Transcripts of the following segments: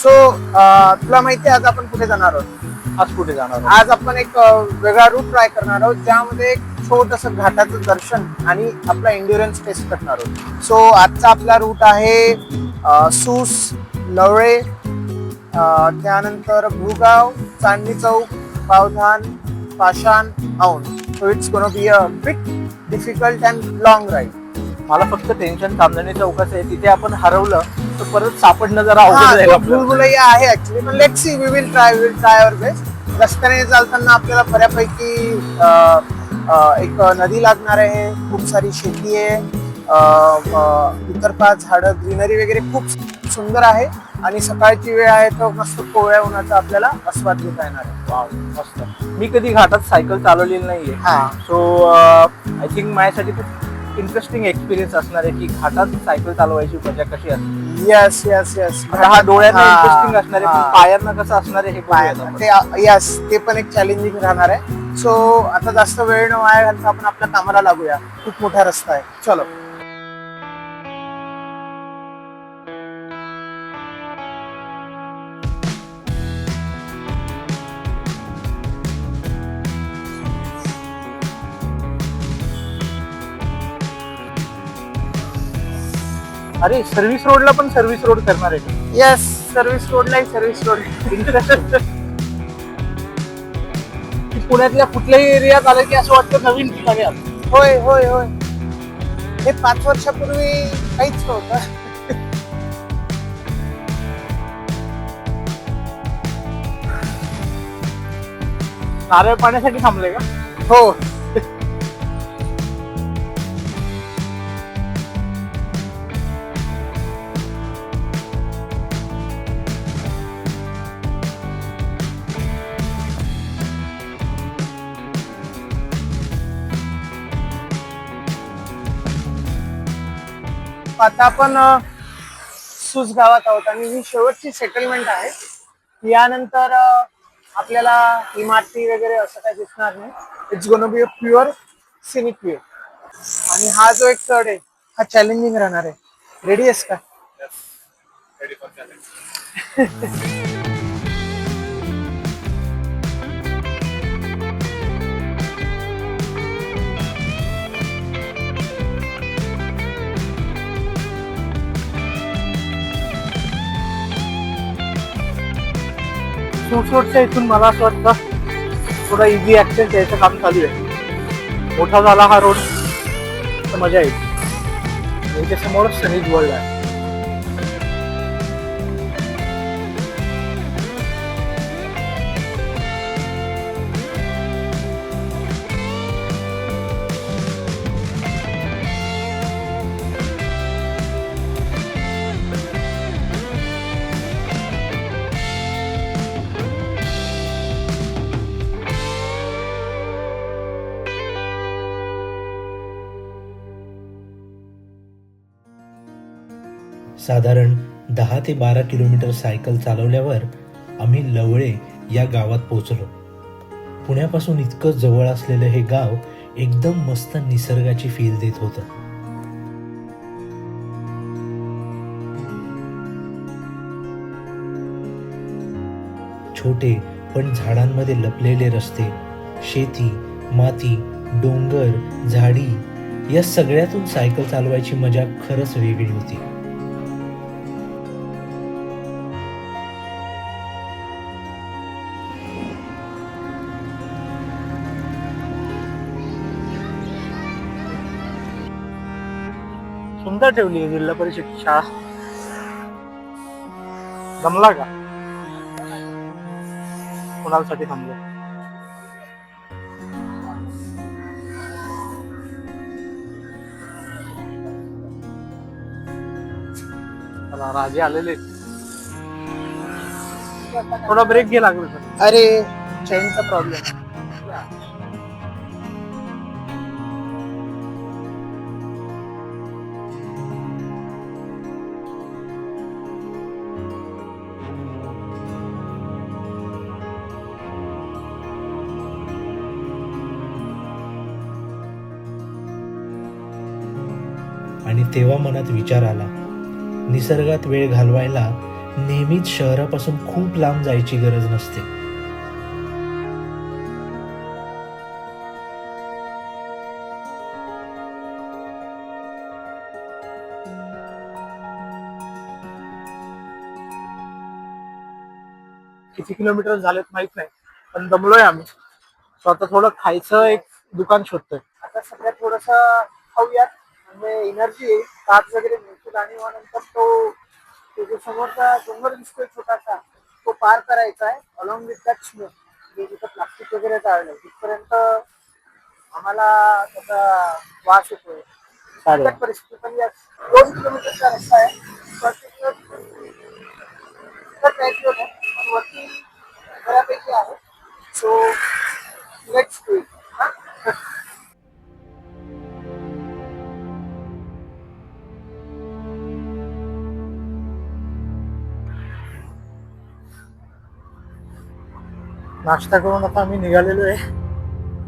So तुला माहिती आहे आज आपण कुठे जाणार आहोत? आज कुठे जाणार आहोत? आज आपण एक वेगळा रूट ट्राय करणार आहोत, ज्यामध्ये एक छोटस घाटाचं दर्शन आणि आपला एन्ड्युरन्स टेस्ट करणार आहोत. सो आजचा आपला रूट आहे सूस, लवळे, त्यानंतर Bhugaon, Chandni Chowk, Bavdhan, Pashan, Aundh. So it's gonna be a bit difficult and long ride. मला फक्त टेन्शन चांदणी चौकाचं आहे, तिथे आपण हरवलं तर परत सापडणं जरा अवघड जाईल आपल्याला. भुलभुलैया आहे ऍक्च्युली, पण let's see, we will try our best. रस्त्याने चालताना आपल्याला बऱ्यापैकी एक नदी लागणार आहे, खूप सारी शेती आहे, इतर झाडं, ग्रीनरी वगैरे खूप सुंदर आहे आणि सकाळची वेळ आहे तर मस्त कोवळ्या उन्हाचा आपल्याला आस्वाद घेता येणार आहे. वाव, मस्त. मी कधी घाटात सायकल चालवलेली नाहीये, हा, सो आय थिंक माझ्यासाठी खूप इंटरेस्टिंग एक्सपिरियन्स असणार आहे की घाटात सायकल चालवायची मजा कशी असते. Yes yes yes. आता हा डोळ्यांना हा, इंटरेस्टिंग असणार आहे, हा. पण पायांना कसं असणार आहे हे बघूया आपण. यस, ते पण एक चॅलेंजिंग राहणार आहे. सो आता जास्त वेळ न वाया घालता आपण आपल्या कामाला लागूया. खूप मोठा रस्ता आहे, चलो. अरे सर्व्हिस रोडला पण सर्व्हिस रोड करणार आहे का? यस, सर्व्हिस रोडला सर्व्हिस रोड. पुण्यातल्या कुठल्याही एरियात आलं की असं वाटतं नवीन ठिकाणी आलं. होय होय होय. हे 5 वर्षापूर्वी काहीच नव्हतं. नारळ पाण्यासाठी थांबले का? हो. आता आपण सूस गावात आहोत आणि ही शेवटची सेटलमेंट आहे. यानंतर आपल्याला इमारती वगैरे असं काही दिसणार नाही. It's gonna be a pure scenic view. आणि हा जो एक चढ आहे हा चॅलेंजिंग राहणार आहे. रेडी आहेस का? सूटच्या इथून मला असं वाटतं थोडा इझी ऍक्सेस यायचं काम चालू आहे. मोठा झाला हा रोड तर मजा येईल. याच्या समोरच सनीज वर्ल्ड आहे. साधारण 10 ते 12 किलोमीटर सायकल चालवल्यावर आम्ही लवळे या गावात पोहोचलो. पुण्यापासून इतकं जवळ असलेलं हे गाव एकदम मस्त निसर्गाची फील देत होतं. छोटे पण झाडांमध्ये लपलेले रस्ते, शेती, माती, डोंगर, झाडी या सगळ्यातून सायकल चालवायची मजा खरंच वेगळी होती. सुंदर ठेवली आहे जिल्हा परिषद शाळा. जमला का? कुणासाठी थांबलो? चला, राजे आलेले. थोडा ब्रेक घे लागलो सर. अरे, चेनचा प्रॉब्लेम. आणि तेव्हा मनात विचार आला, निसर्गात वेळ घालवायला नेहमीच शहरापासून खूप लांब जायची गरज नसते. किती किलोमीटर झालेत माहित नाही, पण दमलोय आम्ही. सो आता थोडं खायचं एक दुकान शोधतोय. आता सगळ्यात थोडस खाऊयात, म्हणजे एनर्जी येईल, ताप वगैरे मिळतील. आणि मग नंतर तो जो समोरचा डोंगर दिसतोय छोटासा, तो पार करायचा आहे अलॉंग विथ दॅट स्नो, जिथं प्लास्टिक वगैरे टाळलंय तिथपर्यंत आम्हाला त्याचा वास येतोय. चालेल. बिकट परिस्थिती. पण या 2 किलोमीटरचा रस्ता आहे. पण वरती बऱ्यापैकी आहे. So let's do it. नाश्ता करून आता आम्ही निघालेलो आहे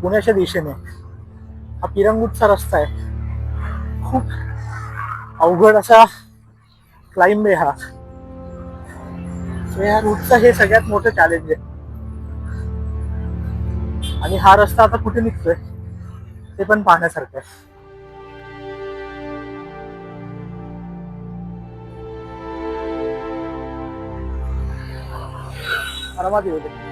पुण्याच्या दिशेने. हा पिरंगुटचा रस्ता आहे. खूप अवघड असा क्लाइंब आहे हा. सो या रूटचं हे सगळ्यात मोठं चॅलेंज आहे. आणि हा रस्ता आता कुठे निघतोय ते पण पाहण्यासारखं आहे. आरामात येऊ दे.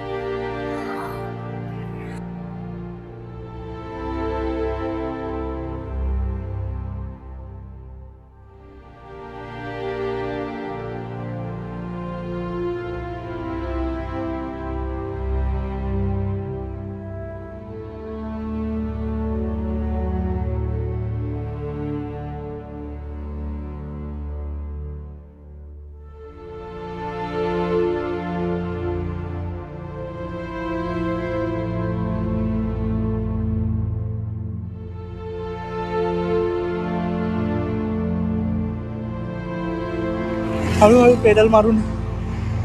हळूहळू पेडल मारून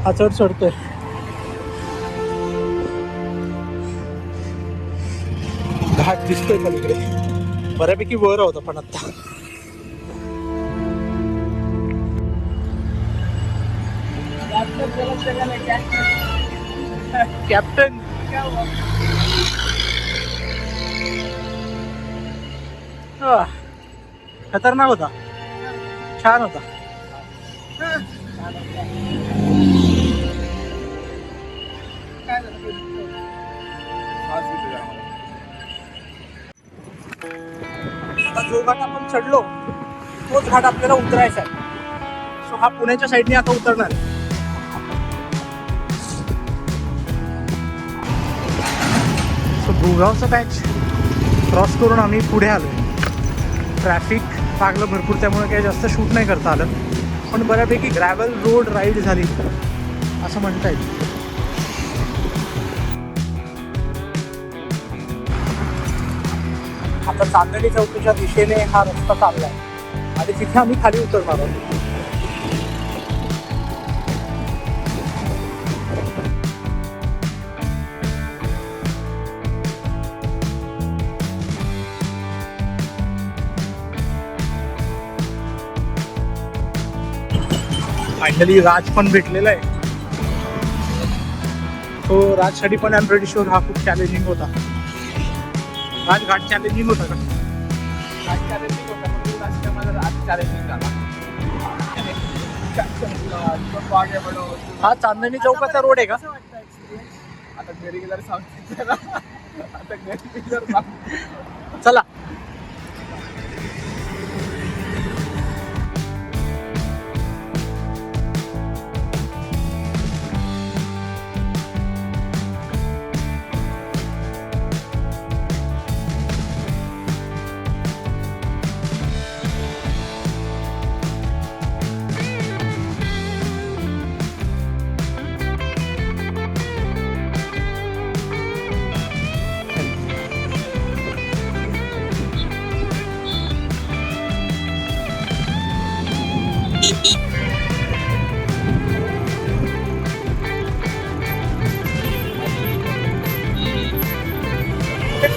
हा चढ चढतोय. घाट दिसतोय पलीकडे, बऱ्यापैकी वर होता पण आता. कॅप्टन खतरनाक होता, छान होता. आता जो घाट आपण चढलो तोच घाट आपल्याला उतरायचा आहे. सो हा पुण्याच्या साईडने आता उतरणार आहे. सो भुगावचा पॅच क्रॉस करून आम्ही पुढे आलो. ट्रॅफिक लागलं भरपूर, त्यामुळे काही जास्त शूट नाही करता आलं, पण बऱ्यापैकी ग्रॅव्हल रोड राईड झाली असं म्हणता येईल. आता चांदणी चौकीच्या दिशेने हा रस्ता चाललाय आणि तिथे आम्ही खाली उतरणार आहोत. फायनली राज पण भेटलेला आहे. तो राजसाठी पण आय एम प्रेटी शुअर हा खूप चॅलेंजिंग होता. राज घाट चॅलेंजिंग होता का? घाट चॅलेंजिंग होता, पण रस्ता मला आज चॅलेंजिंग झाला. हा चांदणी चौकाचा रोड आहे का? आता घरी गेल्यावर सांगते. आता घरी गेल्यावर चला.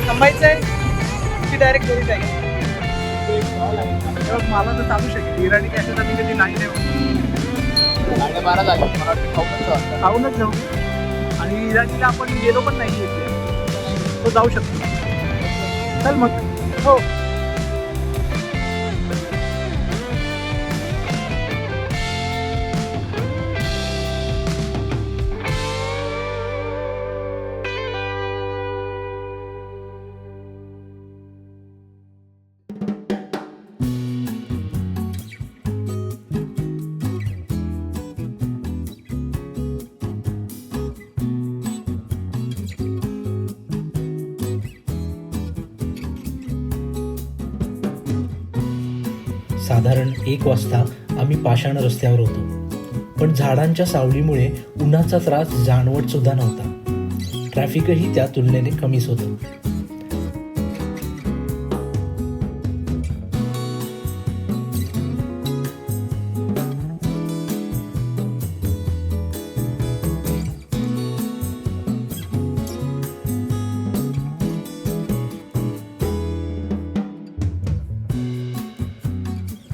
थांबायचंय की डायरेक्ट घरी जायचं? मला तर चालू शकेल. इराणी कॅफेचा मी कधी नाही. 12:30 झाले, मला वाटतं खाऊनच जाऊ. खाऊनच जाऊ. आणि इराणीला आपण गेलो पण नाही इथे, तो जाऊ शकतो. चल मग. हो. साधारण 1 वाजता आम्ही पाषाण रस्त्यावर होतो, पण झाडांच्या सावलीमुळे उन्हाचा त्रास जाणवत सुद्धा नव्हता. ट्रॅफिकही त्या तुलनेने कमीच होतं.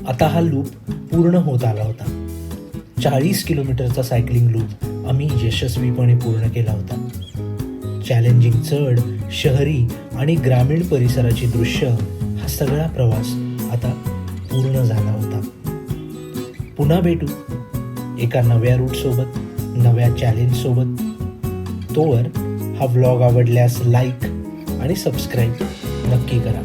आता हा लूप पूर्ण होत आला होता. 40 किलोमीटरचा सायकलिंग लूप आम्ही यशस्वीपणे पूर्ण केला होता. चॅलेंजिंग चढ, शहरी आणि ग्रामीण परिसराची दृश्य, हा सगळा प्रवास आता पूर्ण झाला होता. पुन्हा भेटू एका नव्या रूट सोबत, नव्या चॅलेंज सोबत. तोवर हा व्लॉग आवडल्यास लाईक आणि सबस्क्राईब नक्की करा.